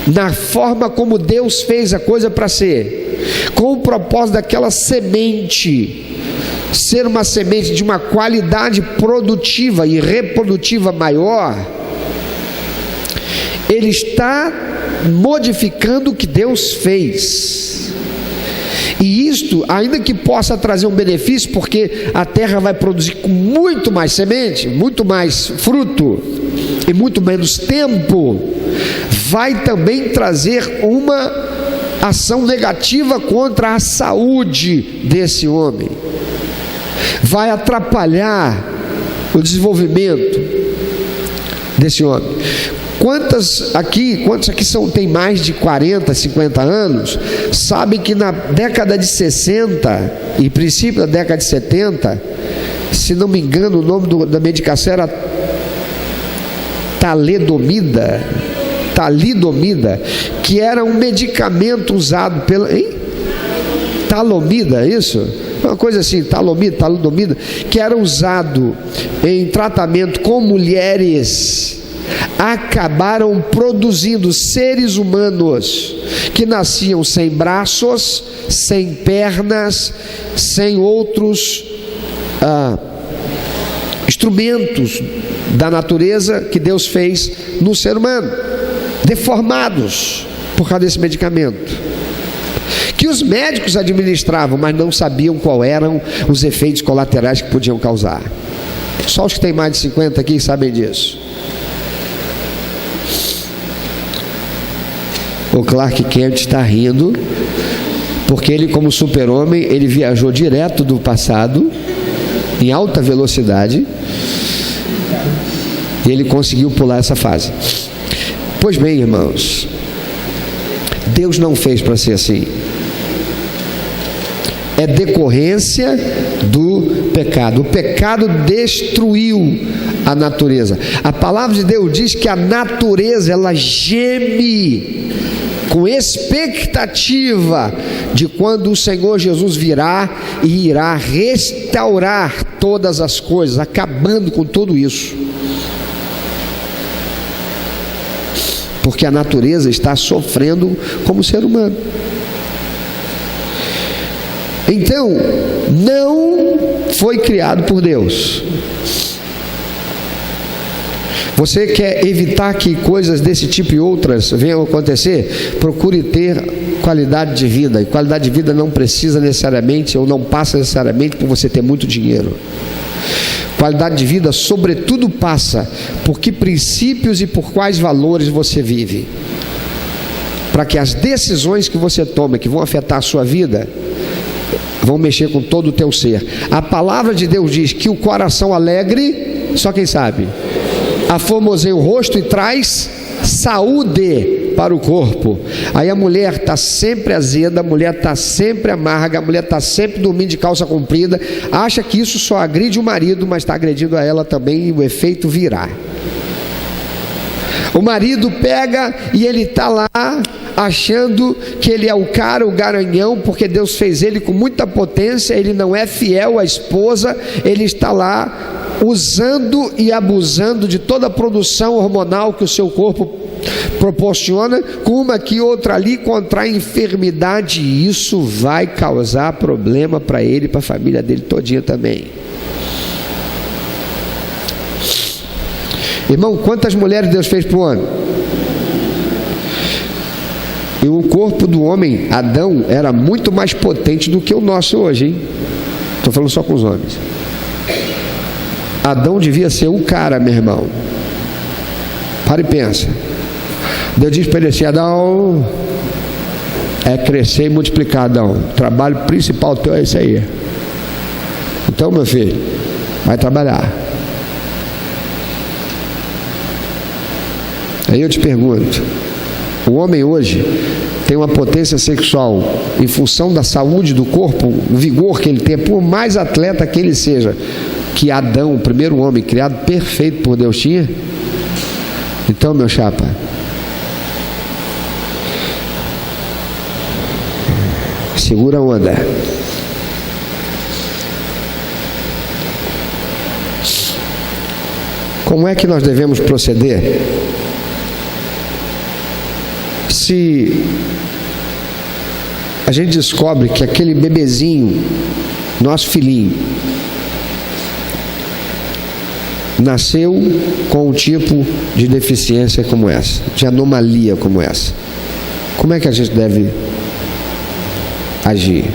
na forma como Deus fez a coisa para ser, com o propósito daquela semente ser uma semente de uma qualidade produtiva e reprodutiva maior, ele está modificando o que Deus fez. E isto, ainda que possa trazer um benefício, porque a terra vai produzir com muito mais semente, muito mais fruto e muito menos tempo, vai também trazer uma ação negativa contra a saúde desse homem, vai atrapalhar o desenvolvimento desse homem. Quantos aqui tem mais de 40, 50 anos, sabem que na década de 60 e princípio da década de 70, se não me engano, o nome da medicação era talidomida, que era um medicamento usado pela... Talomida, isso? Uma coisa assim, talidomida, que era usado em tratamento com mulheres, acabaram produzindo seres humanos que nasciam sem braços, sem pernas, sem outros instrumentos da natureza que Deus fez no ser humano, deformados por causa desse medicamento, que os médicos administravam, mas não sabiam qual eram os efeitos colaterais que podiam causar. Só os que têm mais de 50 aqui sabem disso. O Clark Kent está rindo, porque ele, como super-homem, ele viajou direto do passado, em alta velocidade, e ele conseguiu pular essa fase. Pois bem, irmãos, Deus não fez para ser assim. É decorrência do pecado. O pecado destruiu a natureza. A palavra de Deus diz que a natureza, ela geme com expectativa de quando o Senhor Jesus virá e irá restaurar todas as coisas, acabando com tudo isso. Porque a natureza está sofrendo como ser humano. Então, não foi criado por Deus. Você quer evitar que coisas desse tipo e outras venham a acontecer? Procure ter qualidade de vida. E qualidade de vida não precisa necessariamente, ou não passa necessariamente por você ter muito dinheiro. Qualidade de vida, sobretudo, passa por que princípios e por quais valores você vive. Para que as decisões que você toma, que vão afetar a sua vida, vão mexer com todo o teu ser. A palavra de Deus diz que o coração alegre, só quem sabe, aformoseia o rosto e traz saúde para o corpo. Aí a mulher está sempre azeda, a mulher está sempre amarga, a mulher está sempre dormindo de calça comprida, acha que isso só agride o marido, mas está agredindo a ela também, e o efeito virá. O marido pega e ele está lá achando que ele é o cara, o garanhão, porque Deus fez ele com muita potência, ele não é fiel à esposa, ele está lá usando e abusando de toda a produção hormonal que o seu corpo proporciona, com uma aqui, outra ali, contrai enfermidade, e isso vai causar problema para ele e para a família dele todinha também. Irmão, quantas mulheres Deus fez para o homem? E o corpo do homem, Adão, era muito mais potente do que o nosso hoje, hein? Estou falando só com os homens. Adão devia ser o cara, meu irmão. Para e pensa. Deus diz para ele assim: Adão, é crescer e multiplicar, Adão. O trabalho principal teu é esse aí. Então, meu filho, vai trabalhar. Aí eu te pergunto, o homem hoje tem uma potência sexual em função da saúde do corpo, o vigor que ele tem, por mais atleta que ele seja, que Adão, o primeiro homem criado perfeito por Deus, tinha? Então, meu chapa, segura a onda. Como é que nós devemos proceder? Se a gente descobre que aquele bebezinho, nosso filhinho, nasceu com um tipo de deficiência como essa, de anomalia como essa, como é que a gente deve agir?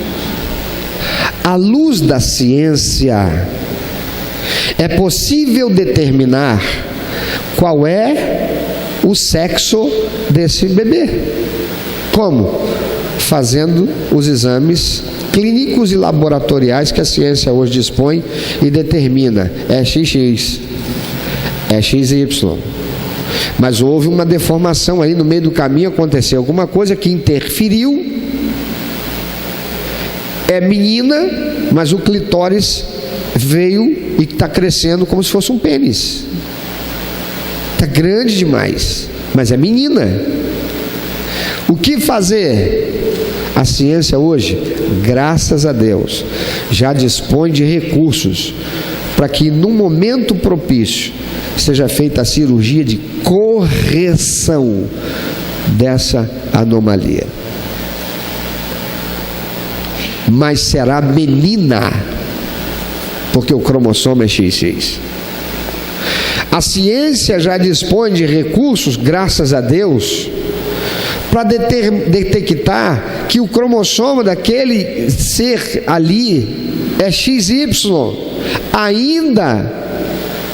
À luz da ciência, é possível determinar qual é o sexo desse bebê. Como? Fazendo os exames clínicos e laboratoriais que a ciência hoje dispõe e determina, é XX, é XY. Mas houve uma deformação aí no meio do caminho, aconteceu alguma coisa que interferiu. É menina, mas o clitóris veio e está crescendo como se fosse um pênis. Está grande demais, mas é menina. O que fazer? A ciência hoje, graças a Deus, já dispõe de recursos para que num momento propício seja feita a cirurgia de correção dessa anomalia. Mas será menina, porque o cromossomo é XX. A ciência já dispõe de recursos, graças a Deus, para detectar que o cromossomo daquele ser ali é XY, ainda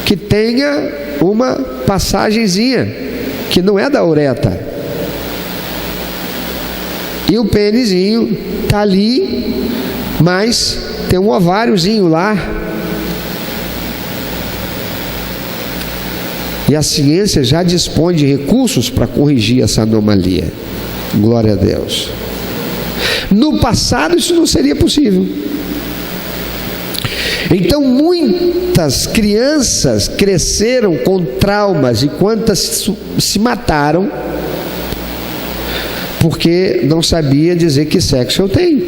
que tenha uma passagenzinha, que não é da uretra. E o pênisinho está ali, mas tem um ováriozinho lá. E a ciência já dispõe de recursos para corrigir essa anomalia. Glória a Deus. No passado isso não seria possível. Então muitas crianças cresceram com traumas, e quantas se mataram porque não sabia dizer que sexo eu tenho.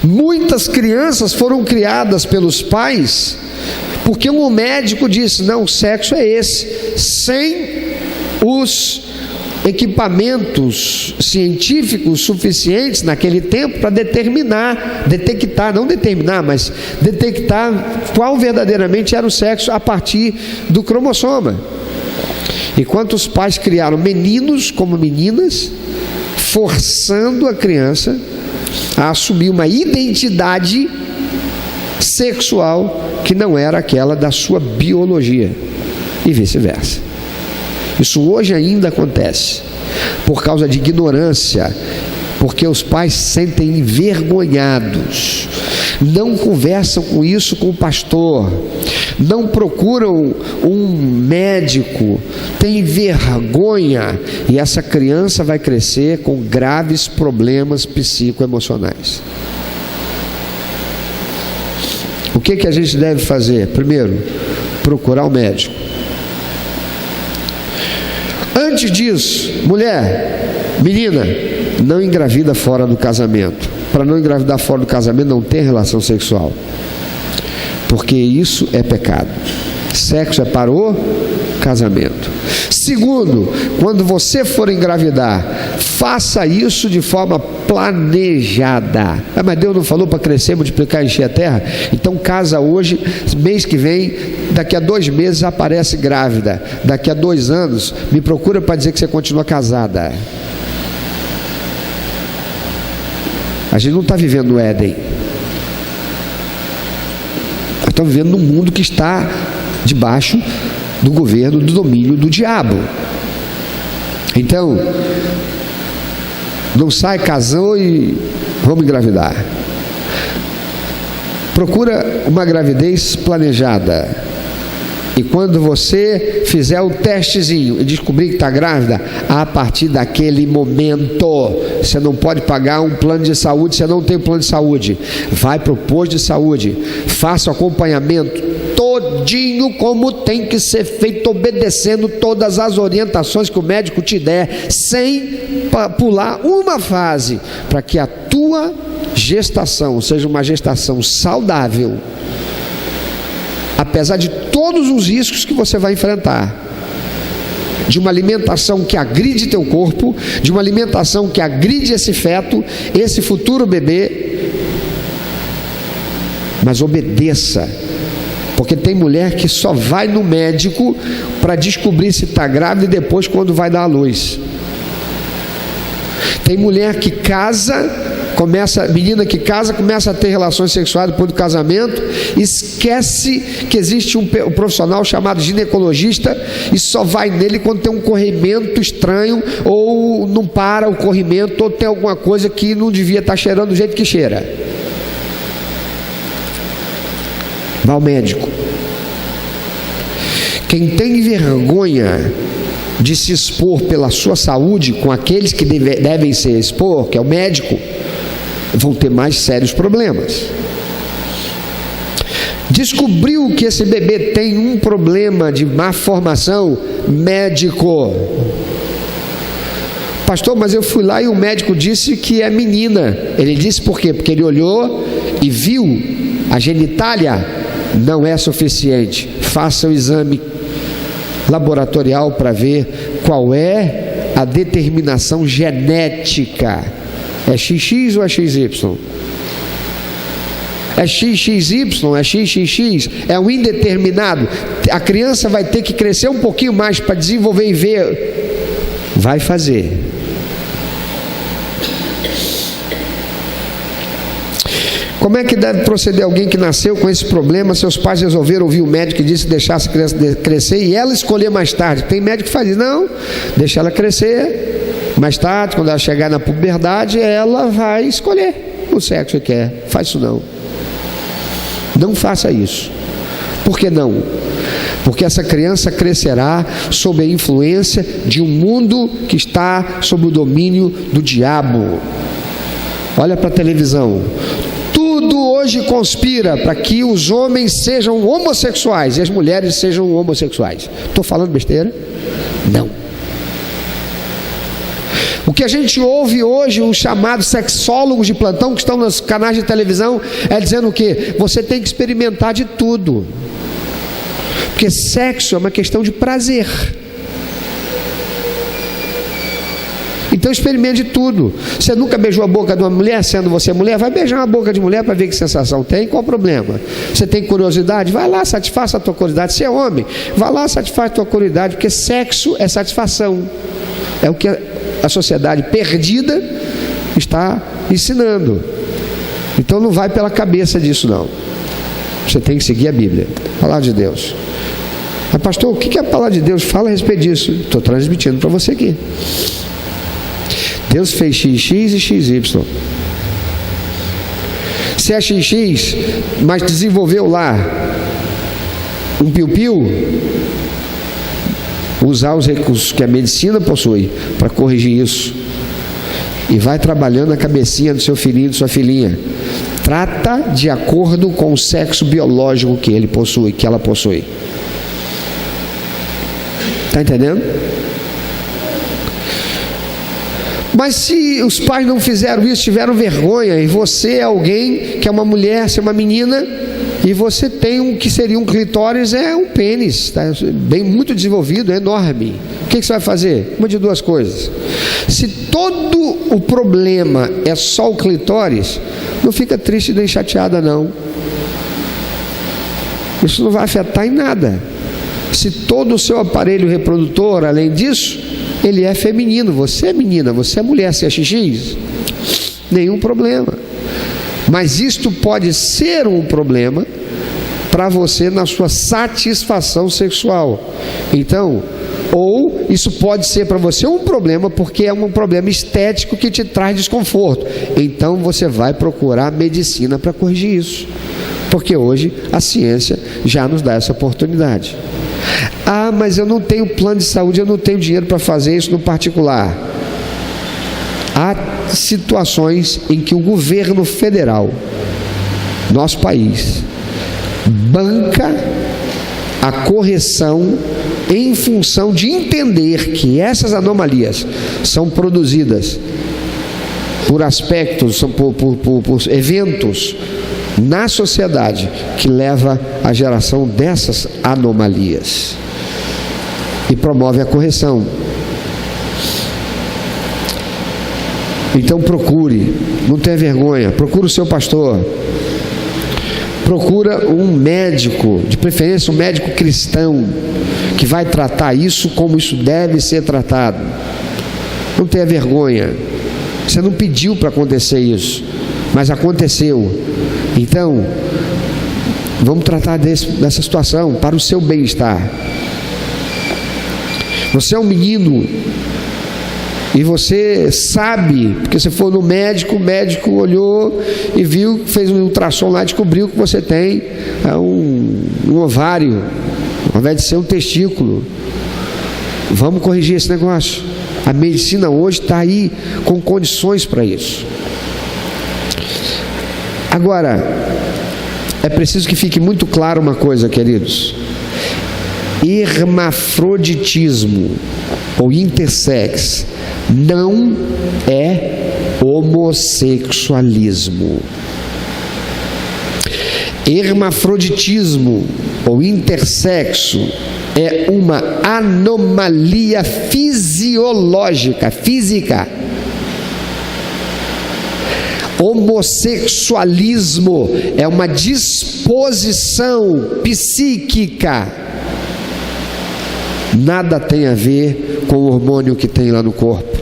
Muitas crianças foram criadas pelos pais porque um médico disse, não, o sexo é esse, sem os equipamentos científicos suficientes naquele tempo para detectar qual verdadeiramente era o sexo a partir do cromossoma. E quantos pais criaram meninos como meninas, forçando a criança a assumir uma identidade sexual que não era aquela da sua biologia, e vice-versa. Isso hoje ainda acontece por causa de ignorância, porque os pais se sentem envergonhados, não conversam com isso com o pastor, não procuram um médico, têm vergonha, e essa criança vai crescer com graves problemas psicoemocionais. O que a gente deve fazer? Primeiro, procurar um médico. Antes disso, mulher, menina, não engravida fora do casamento. Para não engravidar fora do casamento, não ter relação sexual, porque isso é pecado. Sexo é para o casamento. Segundo, quando você for engravidar, faça isso de forma planejada. Mas Deus não falou para crescer, multiplicar e encher a terra? Então casa hoje, mês que vem, daqui a 2 meses aparece grávida, daqui a 2 anos me procura para dizer que você continua casada. A gente não está vivendo no Éden. Nós estamos vivendo num mundo que está debaixo do governo, do domínio do diabo. Então, não sai, casou e vamos engravidar. Procura uma gravidez planejada. E quando você fizer o testezinho e descobrir que está grávida, a partir daquele momento, você não pode pagar um plano de saúde, você não tem plano de saúde, vai para o posto de saúde, faça o acompanhamento todinho como tem que ser feito, obedecendo todas as orientações que o médico te der, sem pular uma fase, para que a tua gestação seja uma gestação saudável, apesar de todos os riscos que você vai enfrentar. de uma alimentação que agride teu corpo, de uma alimentação que agride esse feto, esse futuro bebê. Mas obedeça, porque tem mulher que só vai no médico para descobrir se está grávida e depois quando vai dar à luz. Tem mulher que menina que casa, começa a ter relações sexuais depois do casamento, esquece que existe um profissional chamado ginecologista e só vai nele quando tem um corrimento estranho, ou não para o corrimento, ou tem alguma coisa que não devia estar cheirando do jeito que cheira. Vá ao médico. Quem tem vergonha de se expor pela sua saúde com aqueles que devem se expor, que é o médico, vão ter mais sérios problemas. Descobriu que esse bebê tem um problema de má formação, médico. Pastor, mas eu fui lá e o médico disse que é menina. Ele disse por quê? Porque ele olhou e viu a genitália. Não é suficiente. Faça o exame laboratorial para ver qual é a determinação genética. É XX ou é XY? É XXY, é XXX, é um indeterminado. A criança vai ter que crescer um pouquinho mais para desenvolver e ver. Vai fazer. Como é que deve proceder alguém que nasceu com esse problema? Seus pais resolveram ouvir o médico que disse que deixasse a criança crescer e ela escolher mais tarde. Tem médico que faz isso. Não, deixa ela crescer. Mais tarde, quando ela chegar na puberdade, ela vai escolher o sexo que quer. Faz isso não. Não faça isso. Por que não? Porque essa criança crescerá sob a influência de um mundo que está sob o domínio do diabo. Olha para a televisão. Tudo hoje conspira para que os homens sejam homossexuais e as mulheres sejam homossexuais. Estou falando besteira? Não. O que a gente ouve hoje, os chamados sexólogos de plantão que estão nos canais de televisão, é dizendo o quê? Você tem que experimentar de tudo. Porque sexo é uma questão de prazer. Então experimente de tudo. Você nunca beijou a boca de uma mulher, sendo você mulher? Vai beijar uma boca de mulher para ver que sensação tem. Qual o problema? Você tem curiosidade? Vai lá, satisfaça a tua curiosidade. Você é homem? Vai lá, satisfaz a tua curiosidade. Porque sexo é satisfação. É o que a sociedade perdida está ensinando. Então não vai pela cabeça disso não. Você tem que seguir a Bíblia, a palavra de Deus. Mas pastor, o que a palavra de Deus fala a respeito disso? Estou transmitindo para você aqui. Deus fez XX e XY. Se é XX, mas desenvolveu lá um piu-piu, usar os recursos que a medicina possui para corrigir isso. E vai trabalhando na cabecinha do seu filhinho, de sua filhinha. Trata de acordo com o sexo biológico que ele possui, que ela possui. Está entendendo? Mas se os pais não fizeram isso, tiveram vergonha, e você é alguém que é uma mulher, você é uma menina, e você tem um que seria um clitóris, é um pênis, tá? Bem muito desenvolvido, é enorme. O que você vai fazer? Uma de duas coisas. Se todo o problema é só o clitóris, não fica triste nem chateada não. Isso não vai afetar em nada. Se todo o seu aparelho reprodutor, além disso, ele é feminino, você é menina, você é mulher, você é XX, nenhum problema. Mas isto pode ser um problema para você na sua satisfação sexual. Então, ou isso pode ser para você um problema porque é um problema estético que te traz desconforto. Então você vai procurar medicina para corrigir isso. Porque hoje a ciência já nos dá essa oportunidade. Ah, mas eu não tenho plano de saúde, eu não tenho dinheiro para fazer isso no particular. Há situações em que o governo federal, nosso país, banca a correção em função de entender que essas anomalias são produzidas por aspectos, são por eventos na sociedade que leva à geração dessas anomalias. e promove a correção. Então procure, não tenha vergonha, procure o seu pastor, procura um médico, de preferência um médico cristão, que vai tratar isso como isso deve ser tratado. Não tenha vergonha, você não pediu para acontecer isso, mas aconteceu. Então, vamos tratar dessa situação para o seu bem-estar. Você é um menino e você sabe, porque você foi no médico, o médico olhou e viu, fez um ultrassom lá e descobriu que você tem um ovário, ao invés de ser um testículo. Vamos corrigir esse negócio. A medicina hoje está aí com condições para isso. Agora, é preciso que fique muito claro uma coisa, queridos: hermafroditismo ou intersex não é homossexualismo. Hermafroditismo ou intersexo é uma anomalia fisiológica, física. Homossexualismo é uma disposição psíquica. Nada tem a ver com o hormônio que tem lá no corpo.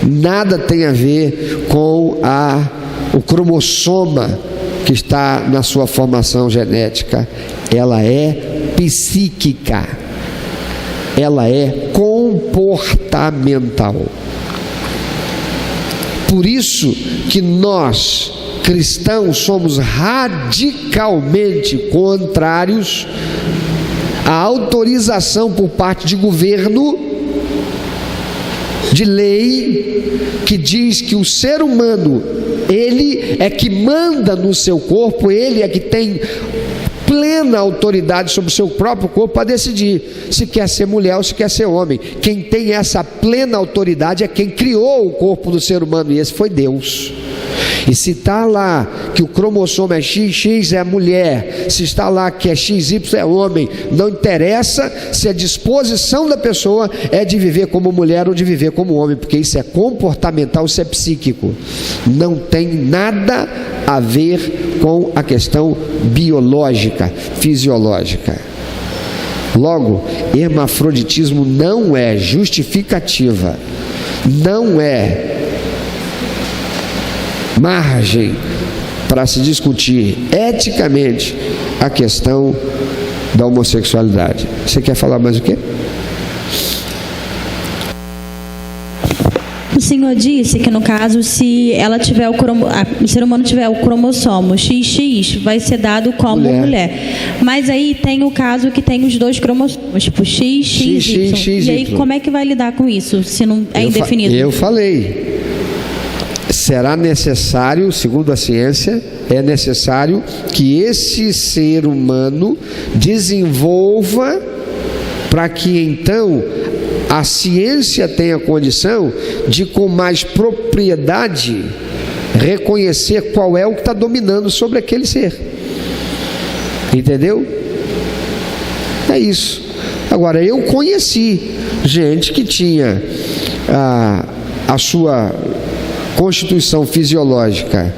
Nada tem a ver com o cromossoma que está na sua formação genética. Ela é psíquica. Ela é comportamental. Por isso que nós, cristãos, somos radicalmente contrários à autorização por parte de governo, de lei, que diz que o ser humano, ele é que manda no seu corpo, ele é que tem plena autoridade sobre o seu próprio corpo para decidir se quer ser mulher ou se quer ser homem. Quem tem essa plena autoridade é quem criou o corpo do ser humano, e esse foi Deus. E se está lá que o cromossomo é XX, é a mulher, se está lá que é XY, é homem, não interessa se a disposição da pessoa é de viver como mulher ou de viver como homem, porque isso é comportamental, isso é psíquico, não tem nada a ver com a questão biológica, fisiológica. Logo, hermafroditismo não é justificativa, não é margem para se discutir eticamente a questão da homossexualidade. Você quer falar mais o quê? O senhor disse que, no caso, se ela tiver o ser humano tiver o cromossomo XX, vai ser dado como mulher. Mas aí tem o caso que tem os dois cromossomos, tipo X, Y. E aí como é que vai lidar com isso, se não é indefinido? Eu falei. Será necessário, segundo a ciência, é necessário que esse ser humano desenvolva, para que então a ciência tenha condição de, com mais propriedade, reconhecer qual é o que está dominando sobre aquele ser. Entendeu? É isso. Agora, eu conheci gente que tinha a sua constituição fisiológica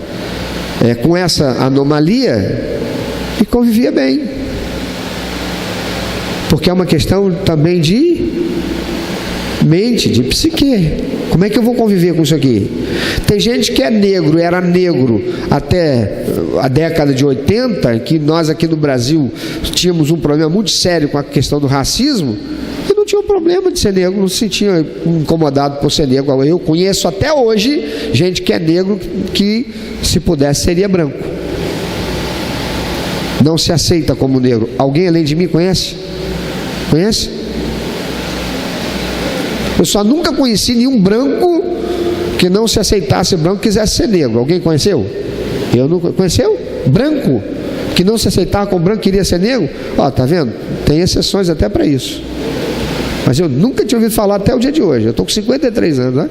com essa anomalia e convivia bem, porque é uma questão também de mente, de psique. Como é que eu vou conviver com isso aqui? Tem gente que é negro, era negro até a década de 80, que nós aqui no Brasil tínhamos um problema muito sério com a questão do racismo, e não tinha um problema de ser negro, não se sentia incomodado por ser negro. Eu conheço até hoje gente que é negro que, se pudesse, seria branco. Não se aceita como negro. Alguém além de mim conhece? Conhece? Eu só nunca conheci nenhum branco que não se aceitasse branco e quisesse ser negro. Alguém conheceu? Eu não conheceu? Branco que não se aceitava como branco, queria ser negro? Ó, tá vendo? Tem exceções até para isso. Mas eu nunca tinha ouvido falar até o dia de hoje. Eu estou com 53 anos, né?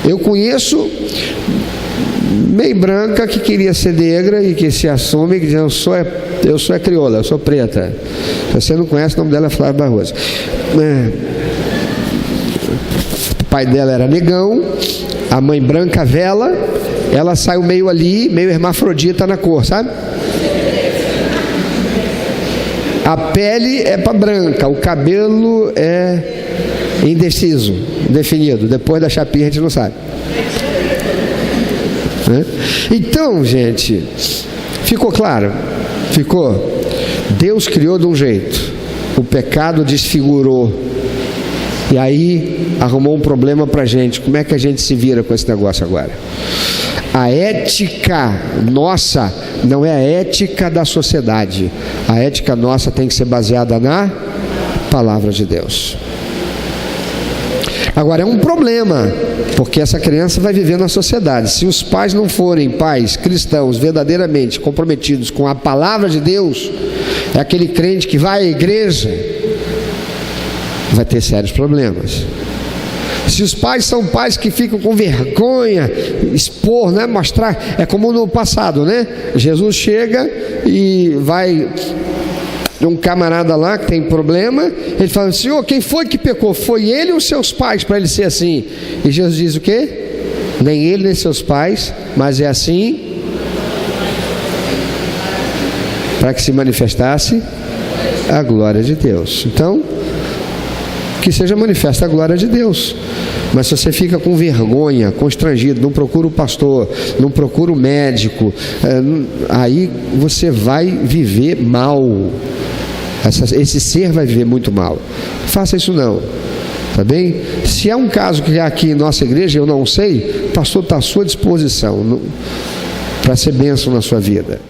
Eu conheço meio branca que queria ser negra e que se assume que diz, eu sou crioula, eu sou preta. Se você não conhece, o nome dela é Flávia Barroso. O pai dela era negão, a mãe branca vela, ela saiu meio ali, meio hermafrodita na cor, sabe? A pele é para branca, o cabelo é indeciso, indefinido. Depois da chapinha a gente não sabe. Então, gente, ficou claro? Ficou? Deus criou de um jeito, o pecado desfigurou, e aí arrumou um problema pra gente. Como é que a gente se vira com esse negócio agora? A ética nossa não é a ética da sociedade. A ética nossa tem que ser baseada na palavra de Deus. Agora é um problema, porque essa criança vai viver na sociedade. Se os pais não forem pais cristãos verdadeiramente comprometidos com a palavra de Deus, é aquele crente que vai à igreja, vai ter sérios problemas. Se os pais são pais que ficam com vergonha, expor, né, mostrar, é como no passado, né? Jesus chega e vai um camarada lá que tem problema, ele fala: Senhor, quem foi que pecou? Foi ele ou seus pais para ele ser assim? E Jesus diz o quê? Nem ele nem seus pais, mas é assim para que se manifestasse a glória de Deus. Então, que seja manifesta a glória de Deus. Mas se você fica com vergonha, constrangido, não procura o pastor, não procura o médico, aí você vai viver mal. Esse ser vai viver muito mal. Faça isso não, tá bem? Se é um caso que aqui em nossa igreja eu não sei, o pastor está à sua disposição para ser bênção na sua vida.